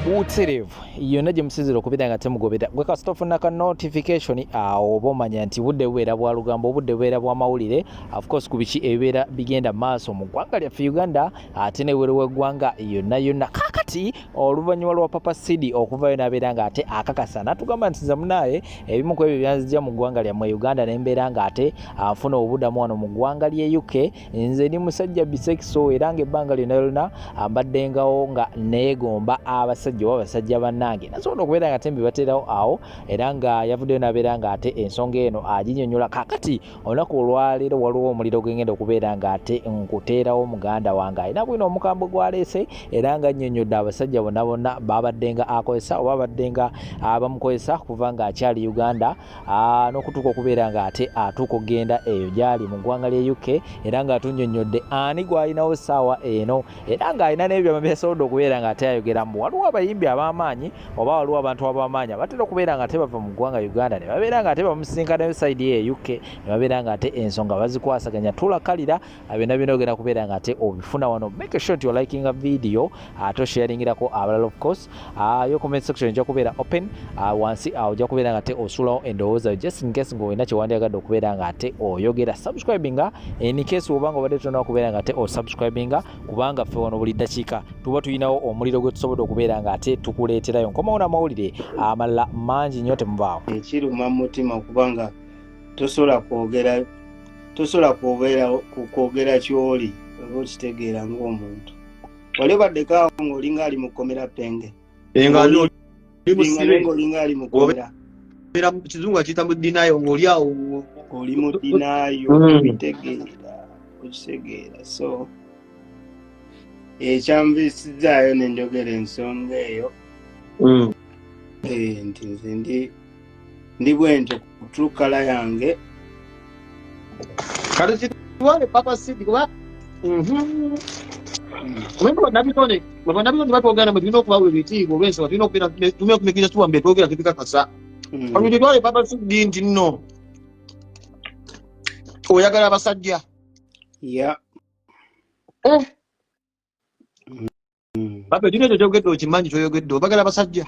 buterevu yonna gye musizira okubeera nga temugobera gwe kasita ofunaka notification oba omanya nti budde bubeera bwa lugambo obudde bubeera bwa mawulire of course ku biki ebibeera bigenda maaso mu ggwanga lyaffe Uganda ate n'ebweru w'eggwanga yonna kakati oluvannyuma lwa Papa Sidi okuvayo n'abeera nga ate akakasa n'atugamba nti zamunaye ebimu ku ebyo byanzija mu ggwanga lyammwe Uganda n'embeera nga ate afuna obuddamu wano mu ggwanga ly'e UK nze ndi musajja bisekiso era ng'ebbanga lyonna mbaddengawo nga neegomba abasajja oba abasajja bannange nasobola okubeera nga tembi bateerawo awo era nga yavuddeyo n'abeera nga ate ensonga eno aginnyonnyola kakati olunaku olwaleero waliwo omuliro gwengenda okubeera nga ate nkuteerawo muganda wange alina bwino omukambwe gwaleese era nga nnyonnyodde abasajja bonna babaddenga akozesa oba babaddenga bamukozesa kuva nga akyali Uganda n'okutuuka okubeera nga ate atuuka okugenda eyo gyali mu ggwanga ly'e UK era nga atunnyonnyodde ani gw'alinawo ssaawa eno era ng'alina n'ebyama byasobodde okubeera nga ate ayogeramu waliwo abayimbi ab'amaanyi oba waliwo abantu ab'amaanyi abatera okubeera nga ate bava mu ggwanga Uganda ne babeera nga ate bamusinkanayo sayidi ye UK ne babeera nga ate ensonga bazikwasaganya tulakalira byonna byonna ogenda kubeera nga ate obifuna wano make sure you're liking a video ate osharingirako abalala of course yo comment section ejja kubeera open wansi ojja kubeera nga ate osulawo endowooza just in case ng'olina kye wandyagadde okubeera nga ate oyogera subscribinga in case obanga obadde tolina okubeera nga ate osubscribinga kubanga ffe wano buli ddakiika tuba tulinawo omuliro gwe tusobodde okubeera nga ate tukuleeterayo nkomawo n'amawulire amalala mangi nnyo temuvaawo ekiruma mu mutima kubanga tosobola kwogera ky'oli oba okitegeera ng'omuntu wali obaddeko awo ng'olinga ali mu kkomera penge ng'olinga ali mu kkomera kizungu akiyita mu dinaayo ng'oli awo oli mu dinaayo okitegeera so ekyamvisizaayo nenjogera ensonga eyo nti nze ndi bwentyo ku kala yange kati kitwale Papa Sidi kuba bannabitone batwogera mwe tulina okubawa ebitiibwa olw'ensonga tulina okubeera kumekiriza tuwambe twogera tubikakasa kati kitwale Papa Sidi nti nno oyagala abasajja Papa dino kyogedde okimanyi kyoyogedde obagala abasajja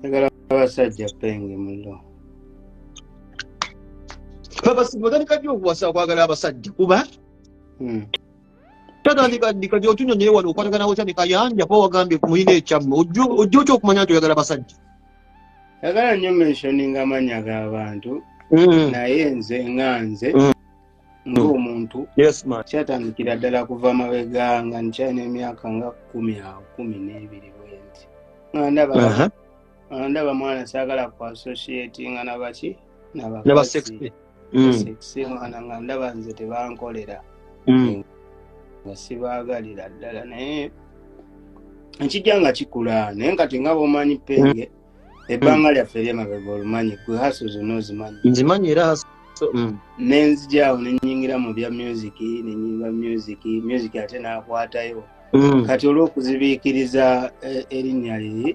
agala abasajja penge mulo Papa Sidi watandika ddi okuwasa okwagala abasajja kuba tatandika ddi otunyonyoye wano okwatagana otya ne kayanja pa wagambye kumulina ekyammwe ojja otya okumanya nti oyagala abasajja yagala nnyo mentioning amanya g'abantu naye nze ng'omuntu kyatandikira ddala kuva mabega nga nkyalina emyaka nga 12 bwenti ndaba mwana saagala ku associatinga nabaki n'abaseksi mwana nga ndaba nze tebankolera nga sibaagalira ddala naye nkijja nga kikula naye nkati nga bw'omanyi penge ebbanga lyaffe eryemabega olumanyi gwe haso zonna ozimanyi nzimanyi era nenzijaawo nenyingira mu bya nenyimba music ate nakwatayo kati olw'okuzibiikiriza erinnya liri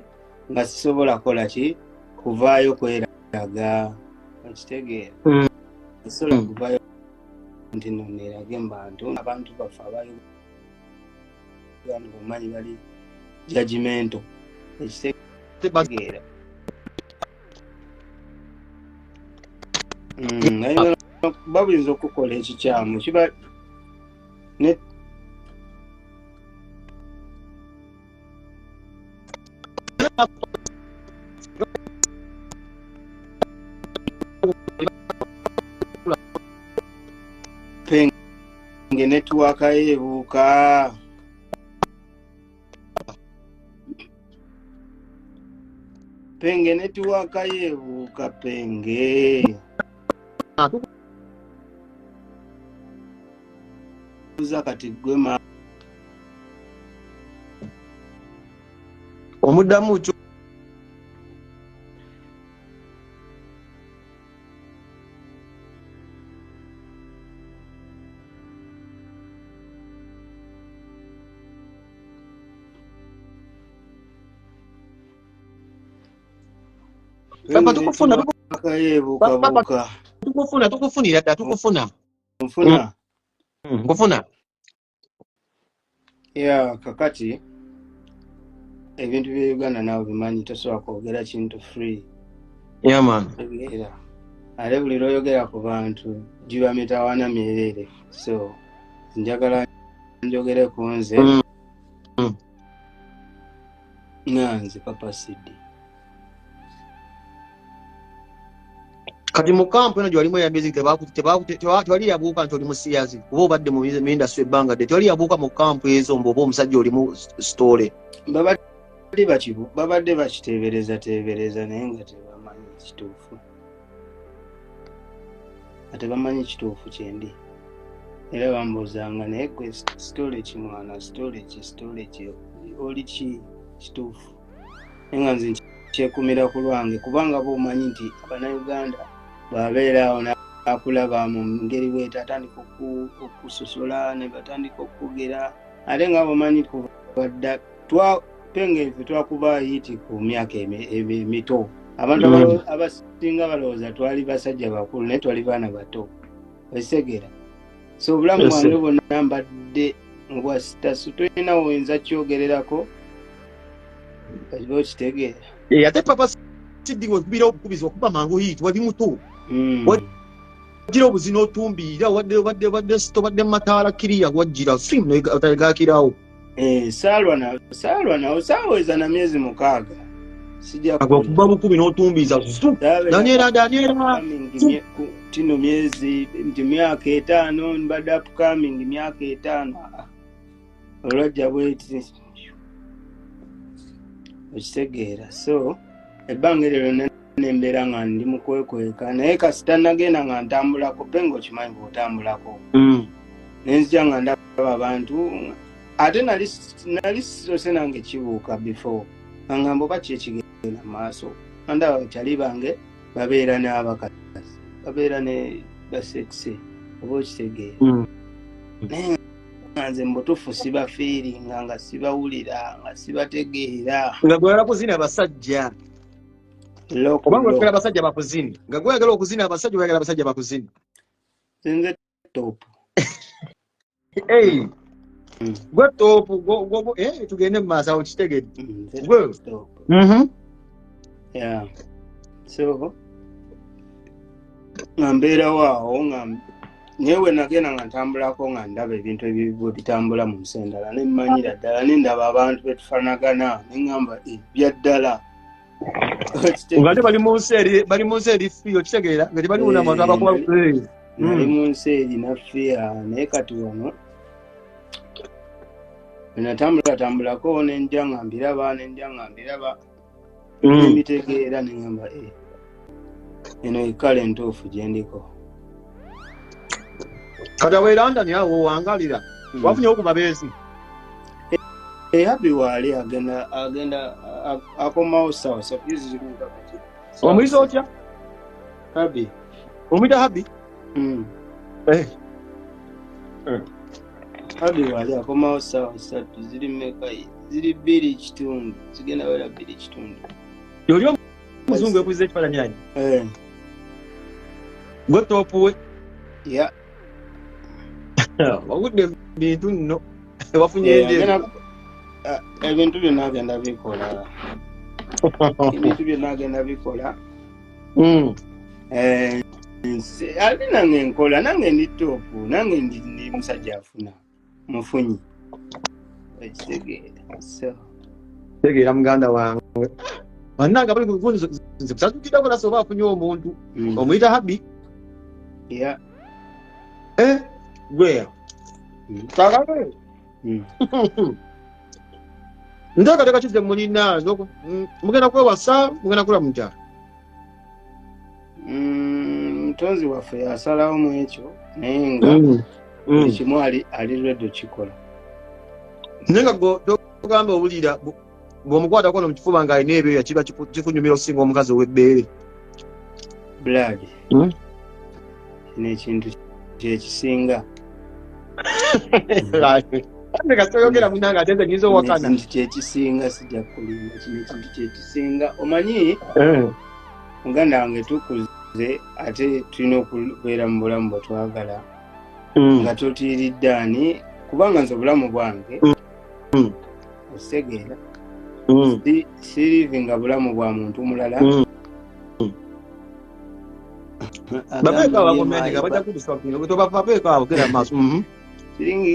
nga sisobola kola ki kuvaayo kweraga okitegeera sisobola kuvaayo nti no neerage abantu baffe abauganda bomanyi bali judgmental ekitegeera babuyinza okukola ekikyamu kiba penge netiwaka yeebuuka penge uza kati gwe omuddamu kyo Papa tukufuna tukufunira dda tukufuna nkufuna ya kakati ebintu bya Uganda nawe bimanyi tosobola kwogera kintu free. Yeah man. Tegeera. Ale buli lw'oyogera ku bantu giba mitawaana myereere. So njagala njogere ku nze nganze Papa Sidi. Kati mu kampu eno gy'olimu ya music tewali yabuuka nti oli musiyazi oba obadde mu industry ebbanga ddene tewali yabuuka mu kampu ezo mbu oba omusajja oli mu story. Babadde bakiteebereza naye nga tebamanyi kituufu. Ate bamanyi kituufu kyendi. Era bambuuzanga naye gwe story ki mwana, story ki oli ki kituufu. Naye nga nze kyekumira ku lwange kubanga b'omanyi nti Abannayuganda bw'abeera awo n'akulaba mu ngeri bw'eti atandika okusosola ne batandika okugera. Ate nga b'omanyi kubadda pengeefu twakuba yiti ku myaka emito. Abantu abasinga balowooza twali basajja bakulu naye twali baana bato. Osegera. So obulamu bwange bwonna mbadde ngwa sitasu tolina oyinza kyogererako kati okitegeera. Ate Papa Sidi wekubira obukubizi okuba mangu yiti wali muto. Wajira obuzina otumbiira wadde sitobadde mataala kiriya wajira swim otagakirawo. Saalwa nawo saaweza na myezi 6. Sijja kuba bukubi n'otumbiza Daniela tino myezi nti myaka 5 mbadde upcoming myaka 5 olwajja bweti okitegeera. So ebbanga eryo nembeera nga ndi mu kwekweka naye kasita nagenda nga ntambulako penga okimanyi bw'otambulako nenzija nga ndaba abantu ate nali sose nange kibuuka before angamba oba ki ekigenda maaso andaba bakyali bange babeera n'abakazi babeera ne basekise oba okitegeera. Naye nga nze mbutuufu sibafiiringa nga sibawulira nga sibategeera. Nga gweyagala kuzina abasajja kubanga oyagala abasajja bakuzini nga gweyagala okuzina abasajja oyagala abasajja bakuzini. Nze topu. Gwe topu tugende mu maaso awo kitegedde. So nga mbeerawo awo nga naye we nagenda nga ntambulako nga ndaba ebintu ebyo bitambula mu nsi endala ne mmanyira ddala ne ndaba abantu betufanagana ne ŋŋamba bya ddala. Ngate bali mu nsi eri fiyo kitegeera nga tebali wuna abantu abakuba nali mu nsi eri naffiya naye kati wano natambulako nenja nga mbiraba nemitegeera neŋŋamba eno ekkale entuufu gye ndiko. Kati awo London awo wangalira wafunyewo ku mabeezi. Happy waali agenda akomawo sawa omuyisa otya Happy omuyita Happy Happy waali akomawo sawa 3 ziri meka ziri 2.5 zigenda wera 2.5 yoli omuzungu ekuziza ekifaananyi nanyi gwe topu we wagudde bintu nno wafunye endero. Ebintu byonna agenda bikola ate nange nkola nange ndi topu nange ndi musajja afuna mufunyi tegeera muganda wange bannanga bali nze kusatukirako nase oba afunye omuntu omuyita Happy gweya kakale nteekateeka kize mulina mugenda kwewasa mugenda kula mukyala. Mutonzi waffe yasalawo mu ekyo naye nga ekimu ali lwedde okikola. Naye nga togamba owulira bw'omukwatako no mu kifuba ng'alina ebyoya kiba kikunyumira okusinga omukazi ow'ebbeere. Blood kino ekintu kyekisinga. Kasitoyogera munanga ate nze nyinza owakana. Ekintu kyekisinga sijja kulimba kino ekintu kyekisinga. Omanyi muganda wange tukuze ate tulina okubeera mu bulamu bwe twagala nga totiiridde ani kubanga nze obulamu bwange ositegeera sirivinga bulamu bwa muntu mulala. Babeka wakomendeka bajja kuduswapinga kutoba babeka abogera maaso.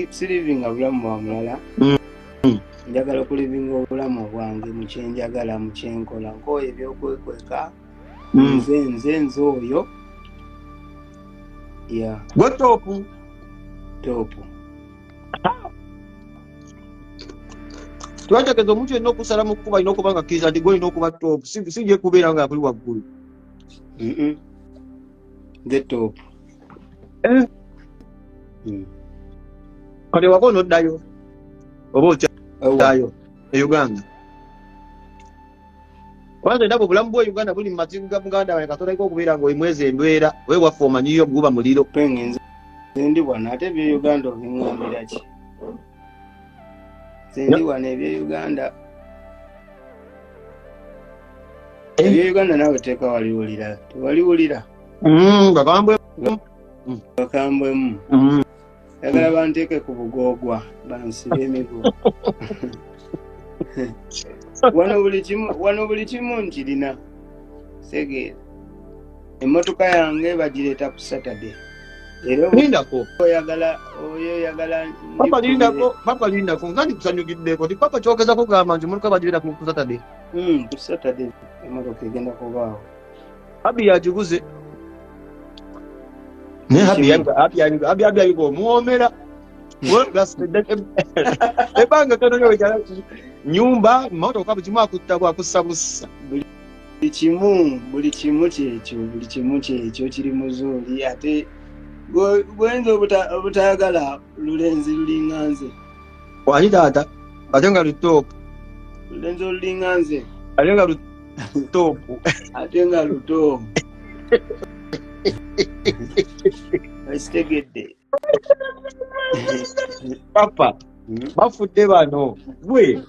Sirivinga bulamu bwa mulala. Njagala okulivinga obulamu bwange mu kyenjagala mu kyenkola nkooye ebyokwekweka nze oyo gwe topu twategeeza omuntu yenna okusala mu kkuba alina okuba nga kkiriza nti gwe olina okuba topu sijje kubeera nga buli waggulu the top kale wako noddayo oba okyayo e Uganda kwanza ndaba obulamu bwa Uganda buli mu mazibu ga Buganda wano katolaiko okubeera ng'olimwezi embeera we waffe omanyiyo guba muliro pengenze ndi bwana ate ebya Uganda obiŋŋambira ki ndi bwana ebya Uganda ebya Uganda naawe teeka waliwulira tewaliwulira bakambwemu yagala banteeke ku bugoogwa bansibe emigugu wano buli kimu nkirina segeera emmotoka yange bagireeta ku Saturday era oyagala papa lindako nga ndikusanyukiddeko ti papa kyogeza kugamba nti emmotoka bagireeta ku Saturday ku Saturday emmotoka egenda kubaawo abi yagiguze naye abi omuwomera ebanga tono nyumba motoka bukimu akutta bwakussa bussa buli kimu kyekyo kiri muzuuli ate gwenza obutayagala lulenzi lulinganze wali taata ate nga lutopu lulenzi olulinganze ate nga lutopu ate nga lutopu asitegedde papa bafudde bano gwe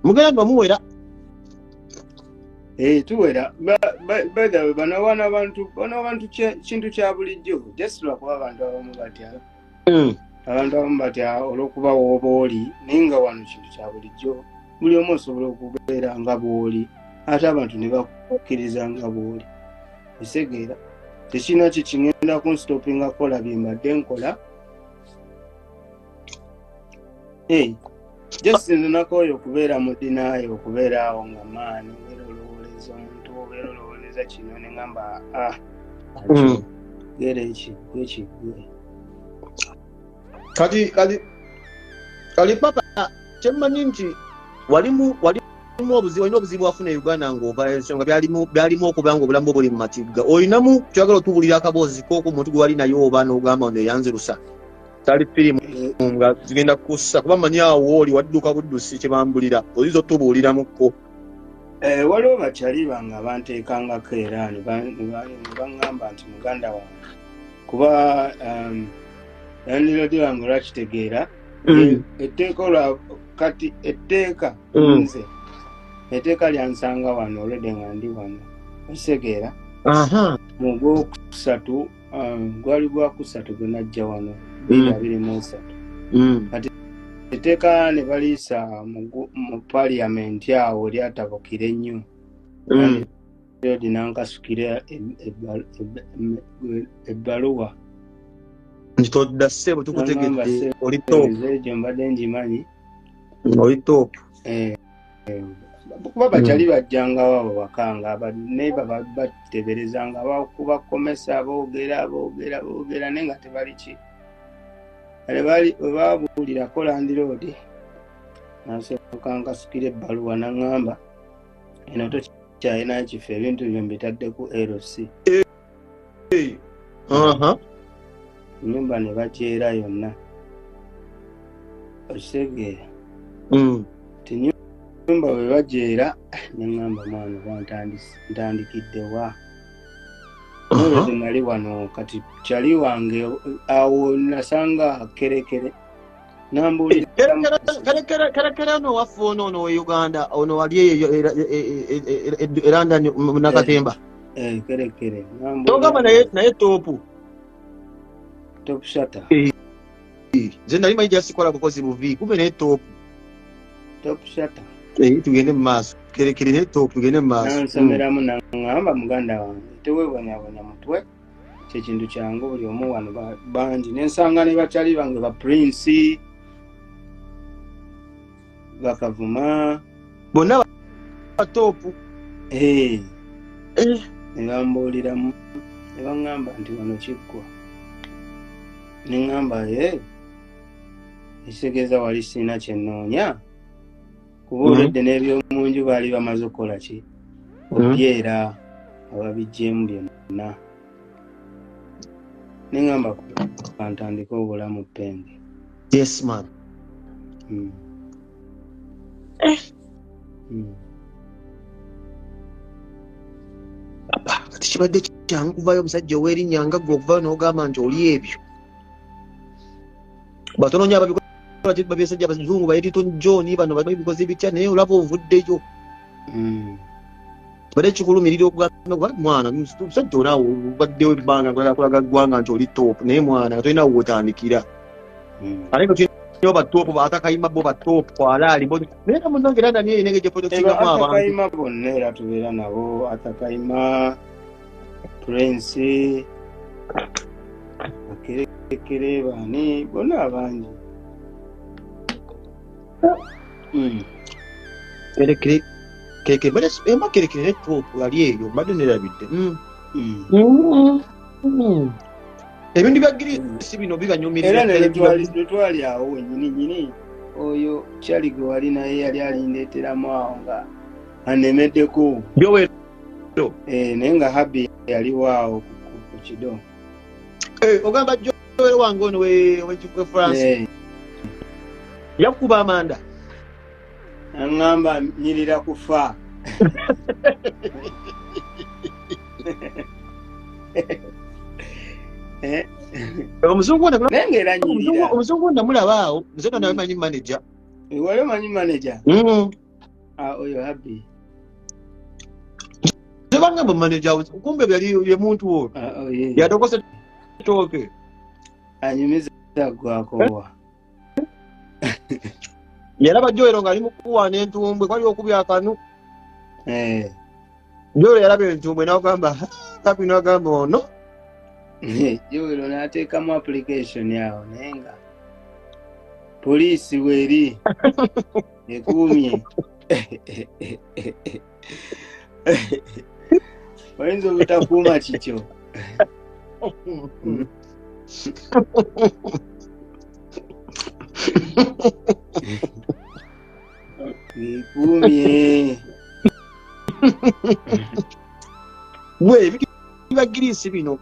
mugenda bamuwera tuwera badawe bano abantu kintu kya bulijjo just lwakuba abantu abamu batya olw'okuba wooba oli naye nga wano kintu kya bulijjo buli omu osobola okubeera nga bw'oli ate abantu ne bakkiriza nga bw'oli esegeera tekina kikingenda kunstopinga kukola bye mbadde nkola just nze nakooyo okubeera mu dinaayo okubeera awo nga maani obeera olowoleza omuntu obeera olowoleza kino ne ngamba gera ekigwe kali papa kyemmanyi nti walimu obuzibu olina obuzibu wafuna Uganda ng'ova ensonga byalimu okuba nga obulamu buli mu matigga olinamu kyagala otubulira akaboozi kooku omuntu gwe wali naye oba n'ogamba ono eyanzirusa tali firimu nga zigenda kukussa kuba manyi awo oli wadduka buddusi kye bambulira oyinza otubuuliramukko waliwo bakyali bange banteekangako era ne baŋŋamba nti muganda wange kuba landiroodi wange olwakitegeera etteeka kati etteeka nze etteeka lyansanga wano olwedde nga ndi wano okisegeera mu gwokusatu gwali gwakusatu gwe najja wano 2023 kati etteeka ne baliisa mu paliamenti awo lyatabukira ennyo odi nankasukira ebbaluwa nti todda ssebo tukutegedde oli topu egyo mbadde ngimanyi oli topu kuba bakyali bajjangawo abo bakanga naye bateberezanga bakubakomesa boogera naye nga tebali ki bwe babuulirako landiroodi nasooka nkasukira ebbaluwa naŋŋamba eno tokyalina kifo ebintu byo mbitadde ku LC nyumba ne bagyera yonna okitegeera nyumba bwe bagyera neŋŋamba mwana oba ntandikidde wa nolwedde nali wano kati kyali wange awo nasanga kerekere nambuulikerekere ono waffe ono we Uganda ono wali eyo eranda nakatemba kerekere togamba naye topu shata nze nali manyi gyasikola bukozi buvi kumbe naye topu top shutter tugende mu maaso kerekere top tugende mu maaso nansomeramu nangamba muganda wange tewebonyabonya mutwe kyekintu kyangu buli omu wano bangi nensanga ne bakyali bange ba Prince bakavuma bonna batopu ne bambuuliramu ne baŋŋamba nti wano kiggwa ne ŋŋamba ekitegeeza wali sina kye nnoonya kuba olwedde n'ebyomunju baali bamaze okukola ki obyera ababijjeemu byonna ne ŋŋamba kantandika obulamu Penge. Yes man. Kati kibadde kyangu kuvayo omusajja ow'erinnya nga ggwe okuvayo n'ogamba nti oli ebyo batono nnyo ababikola babyesajja abazungu bayitito John bano babikoze bitya naye olaba ovuddeyo kibadde kikulumirira okugamba mwana omusajja olaawo obaddewo ebbanga kulaga ggwanga nti oli top naye mwana nga tolina wotandikira ate nga tulina batopu batakayima bo batopu kwalaali naye nga munnange era nani enenge gye potosingamu abantu atakayima bonna era tubeera nabo atakayima Prince akerekere bani bonna abangi kerekere bade emba kerekere ne topu ali eyo mbadde nerabidde ebintu bya girisi bino bibanyumirira era netwali awo wenyininyini oyo kyali gwe wali naye yali alindeeteramu awo nga anemeddeko byowero naye nga Habi yaliwo awo ku kido ogamba jowero wange ono wekikwe France yakuba amanda aŋŋamba nyirira kufa omuzungu wo namulaba awo nze nawe manyi manager wali omanyi manager oyo Habi tebangamba manager kumbe ye muntu wo yatokose toke anyumiza gwakowa yalaba Joero nga ali mukuwaana entumbwe kwali okubya akanu Joero yalaba entumbwe n'agamba Happy n'agamba ono Joero n'ateekamu application yawo naye nga poliisi weeri ekuumye oyinza obutakuuma kikyo ekuumye bwe biba girisi bino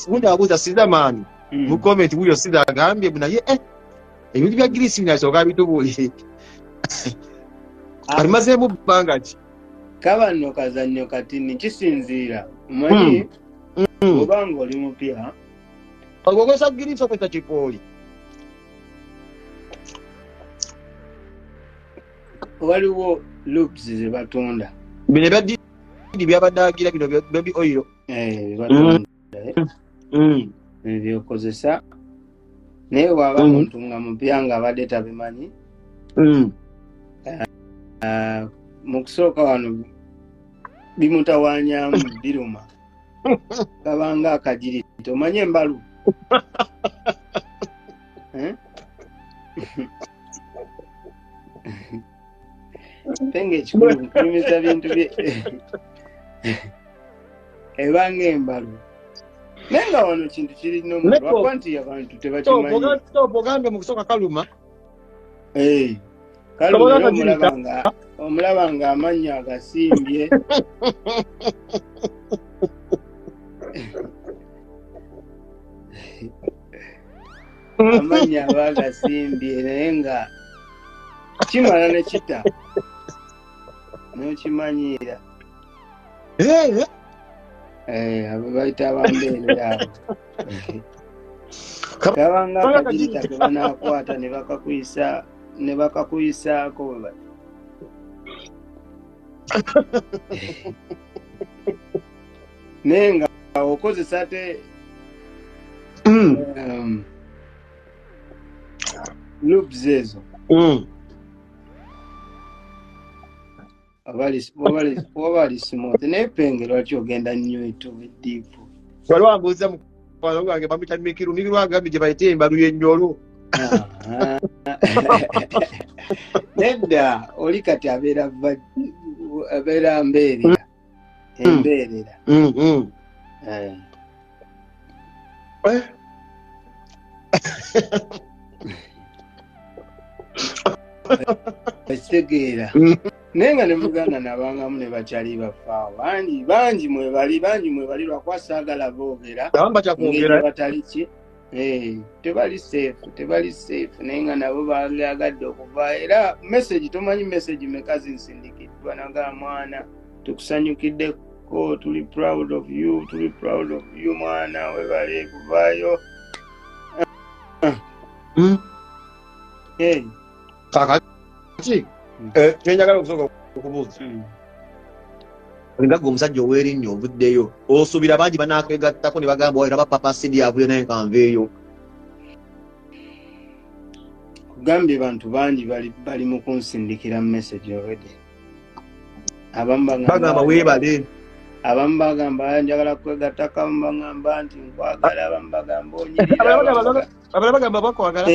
gundi abuuza sizamaani mu comment wuyo siza agambye naye ebintu bya girisi bino asooka bitubuulire alimazeemu bbanga ki kaba nno kazannyo katini kisinziira omanyi obanga oli mupya okozesa girisi okozesa kipooli waliwo loops ze batunda bino ebya didi byabadaagira bino baby oil batunda byokozesa naye waba muntu nga mupya nga abadde tabimanyi mu kusooka wano bimutawaanyamu biruma kabanga akagiriti omanye embalu Penge ekikulu mukulumisa bintu bye ebanga embalu naye nga wano kintu kirina omuntu wakwa nti abantu tebakimanyi ogambe mu kusooka kaluma omulaba nga amannya agasimbye amannya aba agasimbye naye nga kimala ne kita n'okimanyiira abo bayita abambeere abo kabanga akagirita ke banaakwata ne bakakuyisaako naye nga okozesa te loops ezo wabali smooth naye penge lwaki ogenda nnyo etubidiipu wali wambuuza mukwano gwange bamuyita mikiru agambye gye bayite embalu y'ennyolo nedda oli kati abeera mbeerera embeerera ekitegeera naye nga ne Buganda nabangamu ne bakyali bafaawo bangi mwebali lwakwasaagala boogera ngeri batali ki tebali safe naye nga nabo bagadde okuva era message tomanyi message meka zinsindikiddwa naga mwana tukusanyukiddeko tuli proud of you mwana webale kuvaayo kakati kyenjagala okusooka okubuuza olingagga omusajja ow'erinnyo ovuddeyo osuubira bangi banaakegattako ne bagamba wairaba papa sidi avuye naye kanveeyo kugambye bantu bangi bali mu kunsindikira message already bagamba weebale abamu bagamba njagala kwegatta abamu bagamba nti nkwagala abamu bagamba onyirira abala bagamba bakwagala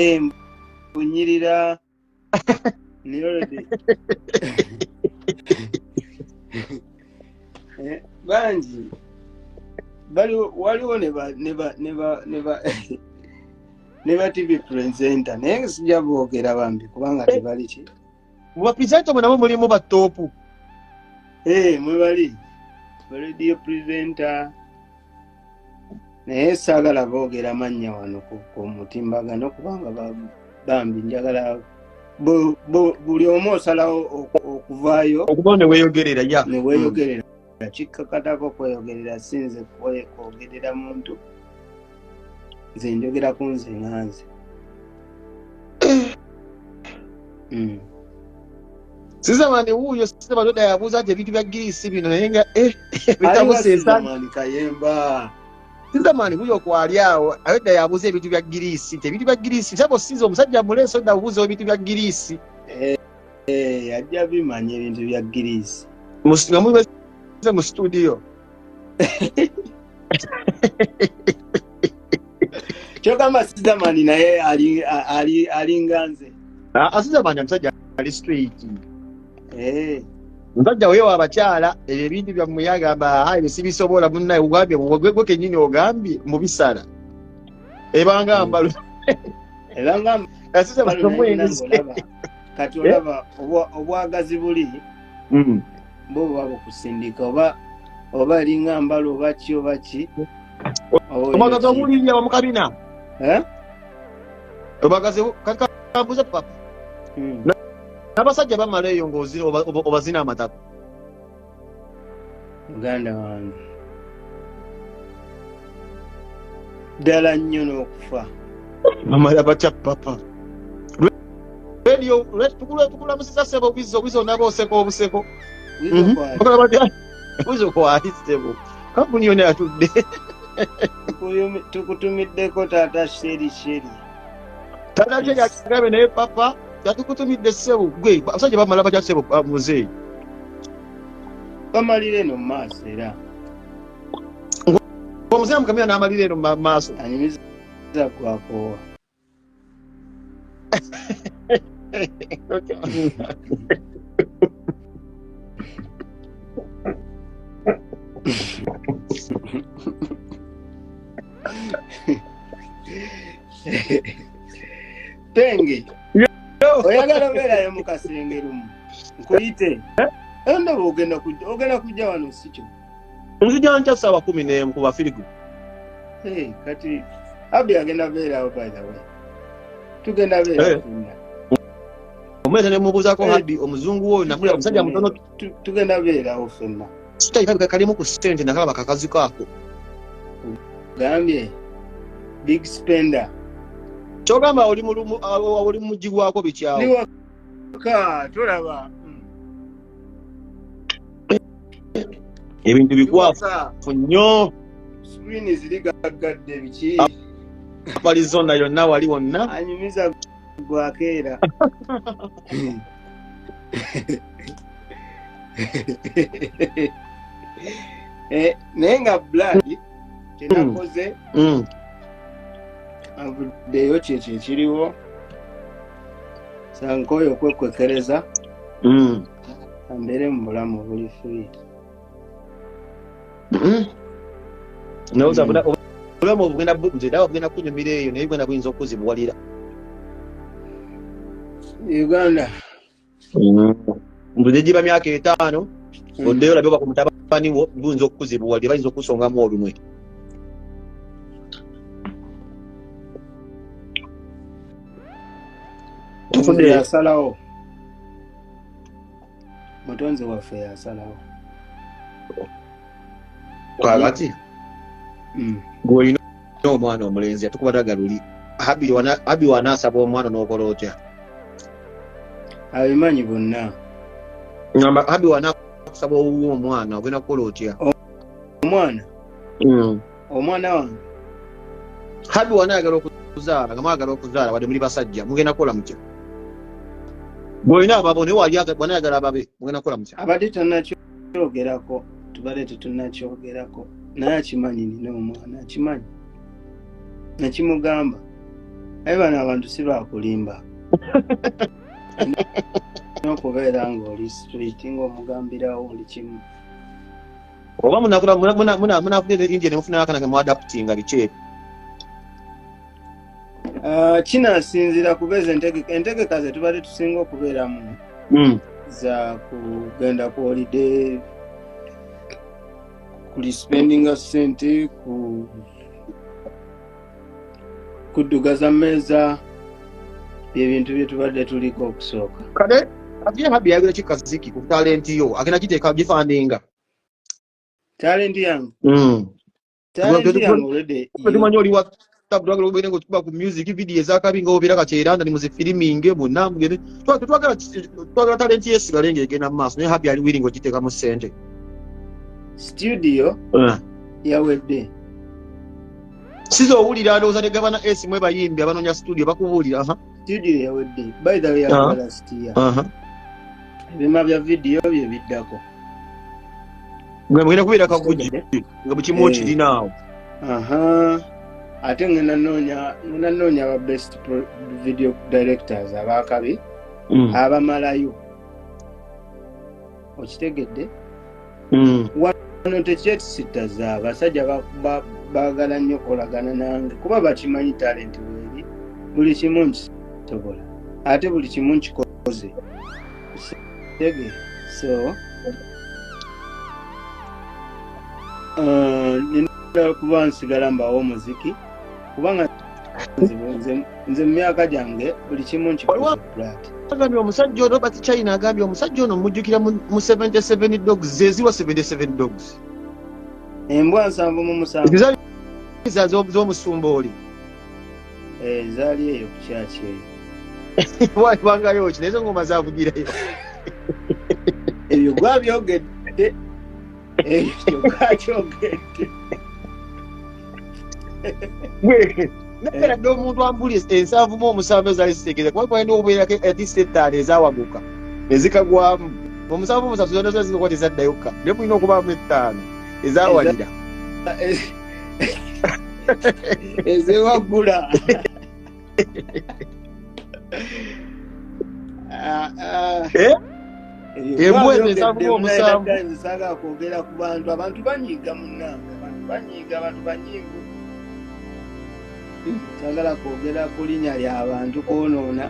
onyirira ni already bangi waliwo ne ba TV presenter naye sijja boogera bambi kubanga tebali ki mu bapresenter mwe nabo mulimu batoopu mwebali radio presenter naye saagala boogera mannya wano ku mutimbagano kubanga bambi njagala buli omu osalawo okuvaayo okuba ne weeyogerera ne weeyogerera kikkakatako okweyogerera sinze kwogerera muntu nze njogera ku nze nga nze sizamani wuuyo sisebaloda yabuuza nti ebintu bya girisi bino naye nga bitamusesani kayemba sizamani wuuyo kwali awo ayodda yabuuza ebintu bya girisi nti ebintu bya girisi sabo sinza omusajja muleeso odda buuza ebintu bya girisi ajja bimanya ebintu bya girisi nga mubeze mu studio kyogamba sizamani naye alinga nze sizamani omusajja ali straight omusajja weewa abakyala ebintu byammwe yagamba ebyo sibisobola munnaye ugambye gwe kennyini ogambye mubisala ebanga mbalu kati olaba obwagazi buli bo baba bukusindika oba eringa mbalo oba ki oba ki obwagazi obulirya bamukabina obwagazi kakambuza papa n'abasajja bamala eyo ng'ozina obazina amatako muganda wange ddala nnyo n'okufa bamala batya papa radio tukulamusiza sebo obwizi onaba oseko obuseko bwizo kwalisebo kampuni yona yatudde tukutumiddeko taata sheri taata sheri agabe naye papa yatukutumidde ssebo gwe abasajja bamala batya ssebo muzeeyi bamalira eno mu maaso era omuzeeyi mukamira n'amalira eno mu maaso anyumiza gwakoowa Penge oyagala obeerayo mu kasenge lumu nkuyite endaba ogenda kujja wano sikyo nzija nkya ssaawa 11 kuba firigo kati abi agenda beerawo by the way tugenda beerawo omweza ne mubuuzaako habi omuzungu oyo namulira omusajja mutono tugenda beerawo ffenna sitaika kalimu ku ssente nakalaba kakazi kaako gambye big spender kyogamba oli mu mugigwako bikyawo niwaka tolaba ebintu bikwafu nnyo screen ziri gaggadde biki Arizona yonna wali wonna anyumiza gwakeera naye nga blood kyenakoze avuddeyo kyekyo ekiriwo sankoyo okwekwekereza ambeere mu bulamu buli free. Nawuza obulamu obugenda nze dawa bugenda kunyumira eyo naye bugenda buyinza okuzibuwalira Uganda. Mbuze giba myaka 5 oddeyo labyo ku mutabani wo buyinza okuzibuwalira bayinza okusongamu olumwe. Mutonzi yasalawo. Mutonzi waffe yasalawo. Kwagati gwolina omwana omulenzi atukubataga luli abi wanaasaba omwana n'okola otya? Abimanyi bonna. Ngamba abi wanaakusaba owuwo omwana ogenda kukola otya? Omwana? Omwana wange? Abi wanaagala okuzaala nga mwagala okuzaala wadde muli basajja mugenda kukola mutya? Gwolina ababo naye wanaagala ababe mugenda kukola mutya? Abadde tonnakyogerako tubadde tetunnakyogerako naye akimanyi nina omwana akimanyi nakimugamba naye bano abantu si bakulimba n'okubeera ng'oli street ng'omugambirawo buli kimu oba munafunira India ne mufuna akana mwadaptinga biki kinasinzira kubeeza entegeka ze tubadde tusinga okubeeramu za kugenda ku holiday kuli spendinga sente kuddugaza mmeeza byebintu bye tubadde tuliko okusooka kale ate habi yagula kikaziki ku talenti yo agenda kiteeka gifandinga talenti yange already tumanyi oli wa tabudwagala obeere ng'otukuba ku music video ezakabi nga obeera kakyeranda ni muzifiriminge bonna mugende twagala talenti yesigale ng'egenda mu maaso naye habi ali willing ogiteekamu ssente studio yawedde sizo owulira ndowooza ne gavana S mwe bayimbi abanoonya studio bakubuulira studio yawedde by the way yakola last year ebima bya video bye biddako mugenda kubeera kaguji nga bukimu kirinaawo ate ngenda noonya aba best video directors abakabi abamalayo okitegedde wano tekyetisittaza abasajja baagala nnyo okolagana nange kuba bakimanyi talenti weeri buli kimu nkisobola ate buli kimu nkikoze tege so nina kuba nsigala mbawo omuziki kubanga nze mu myaka gyange buli kimu nkikoze agambye omusajja ono Robert China agambye omusajja ono mujjukira mu 77 dogs zeziwa 77 dogs embwa 7 z'omusumba oli zaali eyo ku kyaki eyo wabangayo ki naye ngoma zavugirayo ebyo gwabyogedde ebyo gwakyogedde nabeeradde omuntu ambuli 7 mu 7 ezaali zitegeeza kuba kwalina okubeerako atiste 5 ezawaguka ezikagwamu mu 7 mu 3 zonna zona zinokuba tezaddayoka naye mulina okubaamu 5 ezawalira ezewaggula embwa ezo ezavuga omusanvu saagala kwogera ku abantu banyiiga munnange abantu banyiivu saagala kwogera ku linnya ly'abantu kwonoona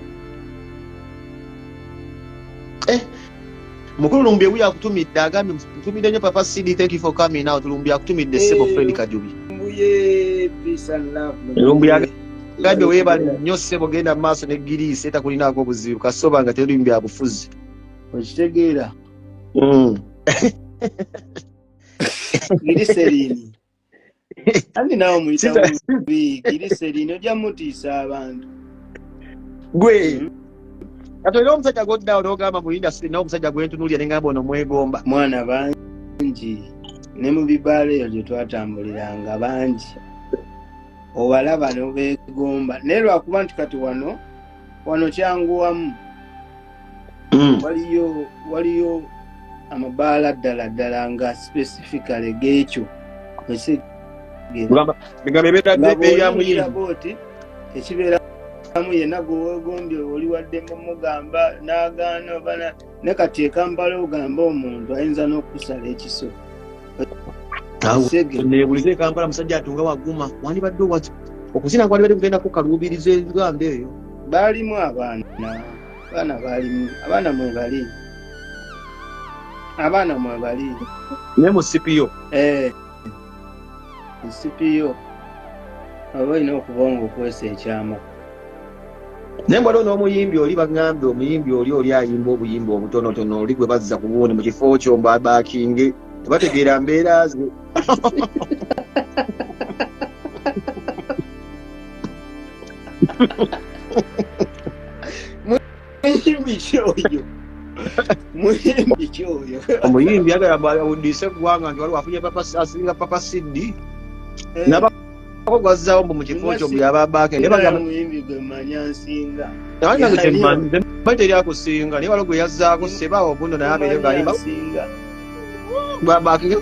mukulu Lumbi ebu yakutumidde agambye ntumidde nnyo papa CD thank you for coming out Lumbi yakutumidde Sebo Fred Kajubi peace and love Lumbi agambye weebale nnyo Sebo genda mu maaso ne Giriisi etakulinaako buzibu kasoba nga teri bya bufuzi okitegeera Giriserini andi nawe muyita mubi Giriserini ojja mutiisa abantu gwe atolera omusajja goddawo n'ogamba mu industry nawe omusajja gwentunuulya ne ngamba ono mwegomba mwana bangi ne mu bibaala eyo gye twatambuliranga bangi obalaba n'obeegomba naye lwakuba nti kati wano kyanguwamu waliyo amabaala ddala nga specifically gekyo boti ekibeeramu yenna gweweegombye oli wadde mugamba n'agaana oba ne kati Kampala ogamba omuntu ayinza n'okusala ekiso nebulize Kampala musajja atunga waguma wandibadde owaki okuzina kwandibadde kugenda kukaluubiriza ebigambo eyo baalimu abaana baalimu abaana mwe bali ne mu CPO CPO aba ina okubonga okwesa ekyama naye mbadde n'omuyimbi oli bagambye omuyimbi oli ayimba obuyimba obutonotono oli gwe bazza ku buwone mu kifo kyo bakinge tebategeera mbeera ze muyimbi kyoyo omuyimbi agamba awundise eggwanga nti waliwo afunye asinga papa Siddi nabako gwazzaawo mbu mu kifo kyo byababaake muyimbi gwe manya nsinga teri akusinga naye waliwo gwe yazzaako sebaawo buno naye abeere galimba babaake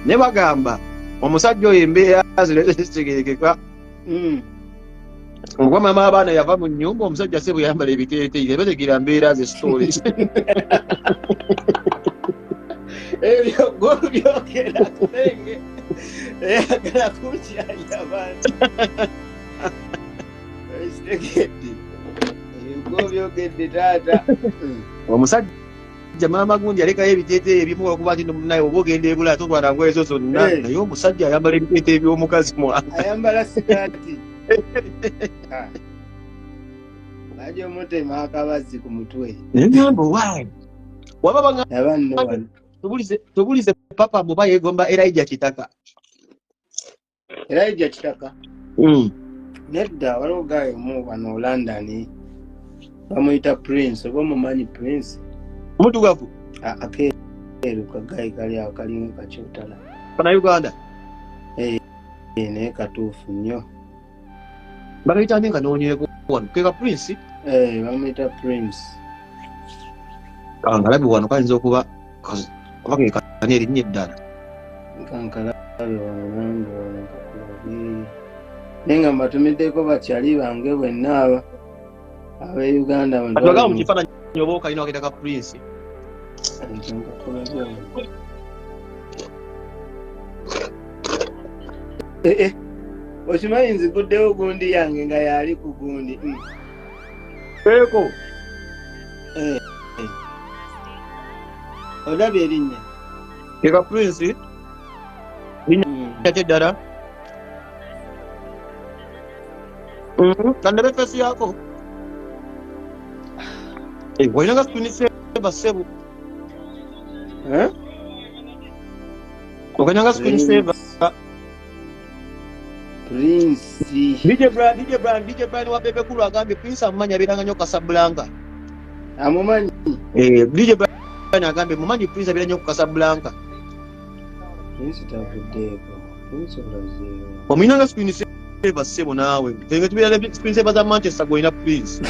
ne bagamba omusajja oyo embeera zitegerekeka Ngwa mama abaana yava mu nnyumba omusajja sebo yambala ebiteeteyi bategeera mbeera ze stories ebyo gobyogera kulenge eyagala kukyali abantu ekitegedde gobyogedde taata omusajja maama gundi alekayo ebiteeteyi ebimu okuba nti naye oba ogenda ebula totwala ngoye ezo zonna naye omusajja ayambala ebiteeteyi by'omukazi mwana ayambala sikaati Aje mutema akabazi ku mutwe. Nembo why? Waba banga tubulize papa muba yegomba Elijah Kitaka. Elijah Kitaka. Nedda waliwo gayo mu bano London. Bamuyita Prince, oba mumanyi Prince. Mutugavu. Akeeru kagayi kali akali kakyotala. Pana Uganda. Ne katuufu nnyo. Bagayita ninga nonyeko wano keka Prince bamuyita Prince kankalabi wano kayinza okuba abakeka erinnya eddala kankalabi wano nenga mbatumiddeko bakyali bange bwenna ab'e Uganda atwagala mu kifaananyi oba okalina wakitaka Prince okimanyi nziguddewo gundi yange nga yali ku gundi eko olabye erinnya eka Prince linnya kyeddala kandebe fesi yako walinanga screen saver okanyanga screen saver Prince DJ Brian wa Bebe Kulu agambye Prince amanya abiranga nyo Casablanca amumanyi DJ Brian agambye mumanyi Prince abiranga nyo Casablanca Prince tabudeko Prince brazil omuinanga screen saver sebo nawe tenge tubira screen saver za Manchester goina Prince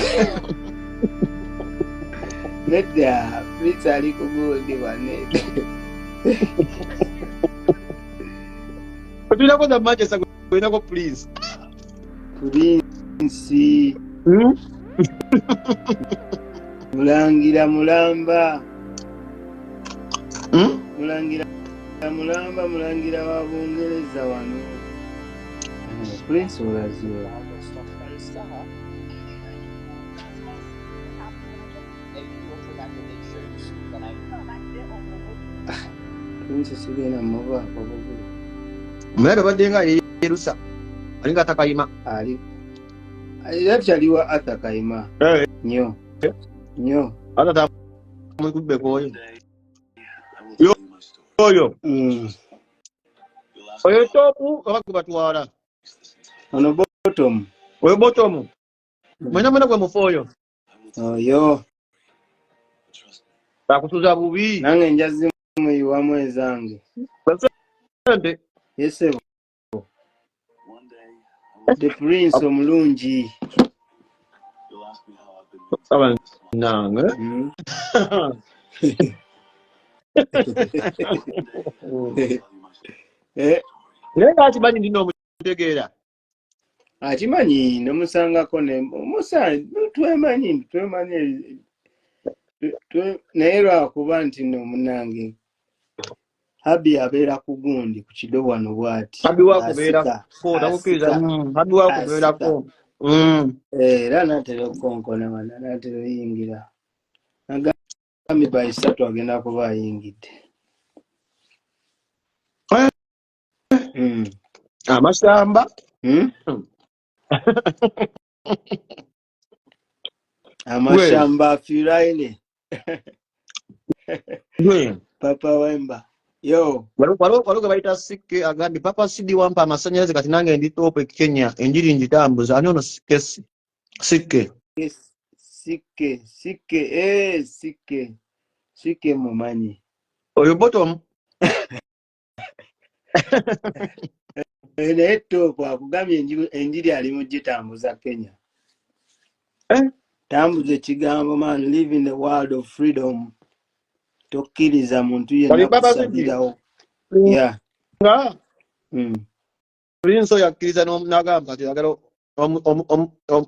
nedda Prince ali kugundi wanede tubira kwa Manchester goina ko Prince Mulangira mulamba mulangira wa Bungereza wano Prince Brazil Prince sigena muba obubu mwana badenga Yerusa alinga takayima ali yakyaliwa atakayima nyo ata tamukubbe koyo oyo topu abakubatwala ono bottom oyo bottom mwena gwe mufoyo oyo akutuza bubi nange njazi muyiwamu ezange yesebo the Prince omulungi nange Naye akimanyi ndina omutegeera. Akimanyi nomusangako ne twemanyi naye lwakuba nti no munange Habi abeera ku gundi ku kido wano bw'ati. Habi wakubeerako takukkiriza. Habi wakubeerako. Era n'atera okukonkona wano n'atera oyingira. Agambye by 3 agenda kuba ayingidde. Amasamba. Amashamba afiraile. Papa Wemba. Yo. Waliwo gwe bayita Sikke agambye Papa Sidi wampa amasannyalaze kati nange ndi top Kenya enjiri ngitambuza ani ono Sikke. Sikke mumanyi. Oyo bottom. Naye top akugambye enjiri ali mu gitambuza Kenya. Tambuza ekigambo man, live in the world of freedom. Tokkiriza muntu yenna kusabirawo. Yeah. Prince yakkiriza n'agamba nti agala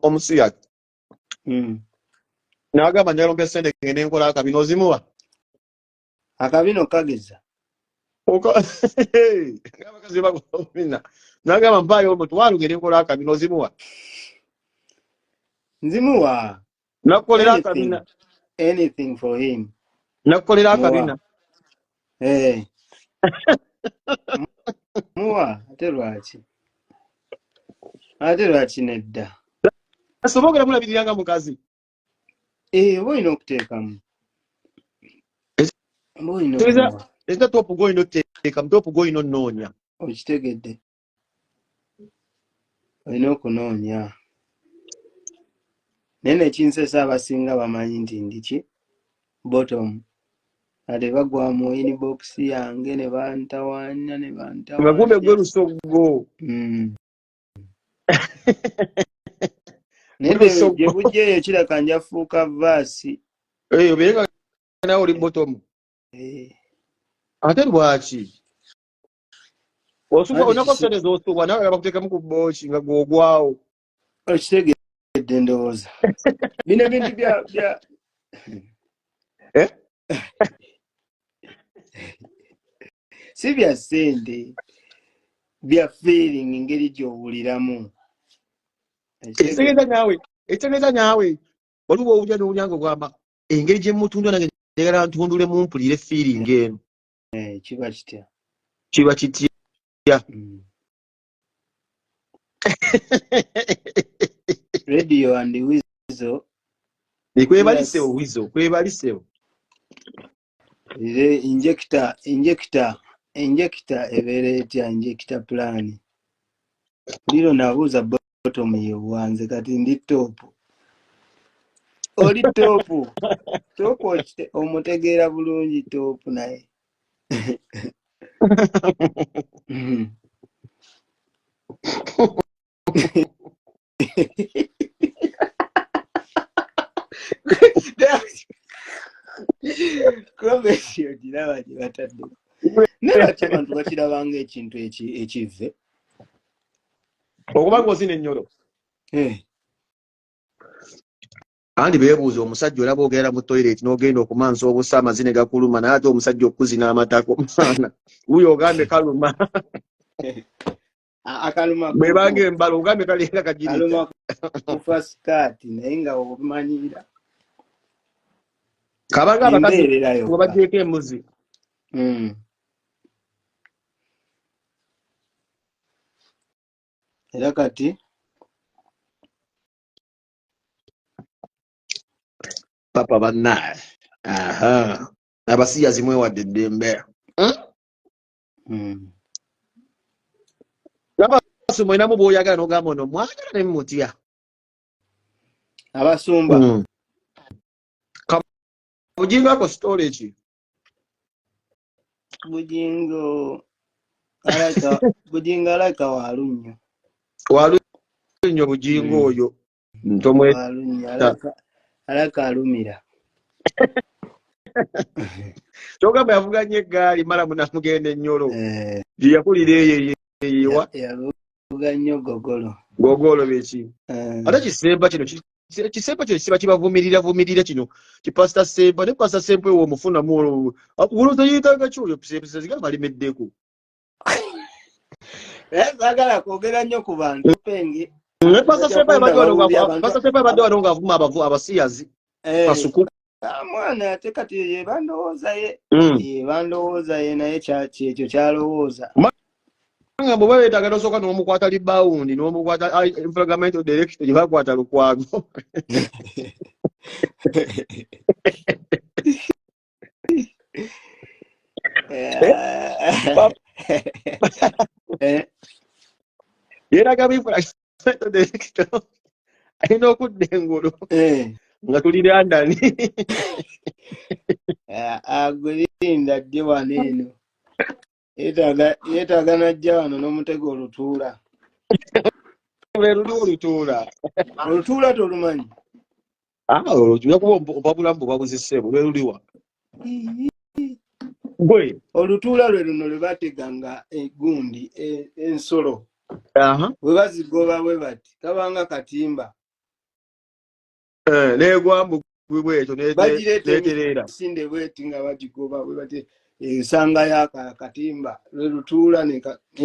omusiya. N'agamba njagala ompe ssente ngende nkola akabina ozimuwa. Akabino kageza. Abakazi bakolomina. N'agamba mpaayo omutwalo ngende nkola akabina ozimuwa. Nzimuwa. Nakukolera akabina. Anything for him. Nakukolera akabina. Muwa ate lwaki nedda. Asobogera mulabiriranga mukazi. Oba olina okuteekamu. Eza topu gw'olina okuteekamu, topu gw'olina onnoonya. Okitegedde. Olina okunoonya. Naye nekinsesa abasinga bamanyi nti ndiki bottom. Ate bagwa mu inbox yange ne bantawaanya ne bantawaanya. Nga gwe lusoggo. Naye gye bujjeeyo kiraka nja fuuka vaasi. Obeera nawe oli bottom. Ate lwaki? Osubwa onako ssente z'osubwa nawe bakuteekamu ku booki nga gw'ogwawo. Okitegedde ndowooza. Bino bintu bya si bya ssente, bya feeling engeri gy'owuliramu. Ekitegeeza naawe waliwo owulya n'owulyanga ogamba engeri gye mutundwa nange njagala ntundule mumpulire feeling eno. Kiba kitya? Kiba kitya? Radio and Weasel. Kwebalisewo Weasel, kwebalisewo. Injector ebeera etya injector plan. Liro nabuuza bottom yewanze kati ndi top. Oli top. Top omutegeera bulungi top naye. Komesio diraba gye batadde. Nelwaki abantu bakirabanga ekintu ekive? Okuba ng'ozina ennyolo. Andi beebuuza omusajja olaba ogenda mu toilet n'ogenda okumansa obusa amazine gakuluma naye ate omusajja okuzina amatako mwana. Wuyo ogambe kaluma. Akaluma bwe bange embalo ogambe kalinga kagirika. Kaluma kufa skati naye nga obimanyira. Kabanga abakazi ngo bagyeko embuzi. Era kati papa bannaye. Abasiya zimwe wadde eddembe. Abasumba olinamu bw'oyagala n'ogamba ono mwagala ne mutya. Abasumba. Bujingo ako storage. Bujingo alaka Walunyo. Walunyo bujingo oyo. Ntomwe alaka alumira. Kyogamba yavuganye eggaali mala munamugenda ennyolo gye yakulira eyo eyiwa yavuga nnyo gogolo beki ate kisemba kino kisemba kino kiba kibavumirira kino kipasita semba ne pasita semba ewo omufunamu olwo akuloza yitanga kyoyo zigamba alimeddeko saagala kwogera nnyo ku bantu penge pasita semba yabadde wano ng'avuma abasiyazi kasuku mwana ate kati yebandowooza ye naye kyaki ekyo kyalowooza nga bwe baleetaga nosooka n'omukwata libawundi n'omukwata infragamento director gye bakwata lukwago yeeraga infragamento director alina okudda engulu nga tuli London agulinda ddi wano eno yeetaaga najja wano n'omutego olutuula luli olutuula tolumanyi olwokuba obabulamu bwebabuzisseebo lwe luliwa gwe olutuula lwe luno lwe bateganga egundi ensolo bwe bazigoba bwe bati kabanga katimba negwambu bwetyo neterera sinde bweti nga bagigoba bwe bati ensanga y'akatimba lwe lutuula ne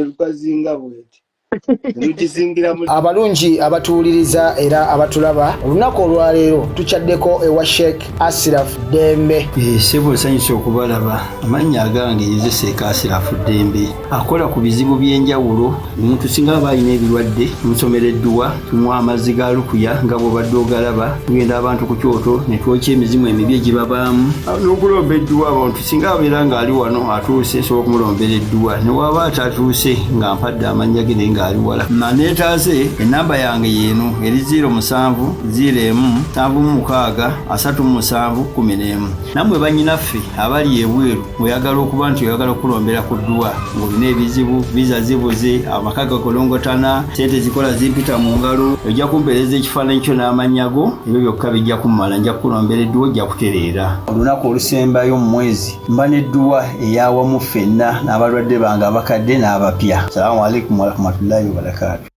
lukazinga bweti abalungi abatuwuliriza era abatulaba olunaku olwaleero tukyaddeko ewa Sheikh Ashraf Dembe sebo nsanyusa okubalaba amannya agange Seeka Ashraf Dembe akola ku bizibu by'enjawulo omuntu singa aba alina ebirwadde tumusomera edduwa tumuwa amazzi ga lukuya nga bw'obadde ogalaba tugenda abantu ku kyoto ne twokya emizimu emibi egibabaamu n'okulomba edduwa abantu singa abeera ng'ali wano atuuse sobola okumulombera edduwa ne waba atatuuse nga mpadde amannya ge naye nga ali wala neetaase enamba yange yeeno eri 0707763711 nammwe bannyinaffe abali ebweru oyagala okuba nti oyagala okulombera ku dduwa ng'olina ebizibu viza zibuze amaka gakolongotana sente zikola zimpita mu ngalo ojja kumpeereza ekifaananyi kyo n'amannya go ebyo byokka bijja kummala nja kukulombera edduwa ojja kutereera olunaku olusembayo mu mwezi mba n'edduwa eyawamu ffenna n'abalwadde bange abakadde n'abapya. Salaamu alaikum warahmatullahi wabarakatuh.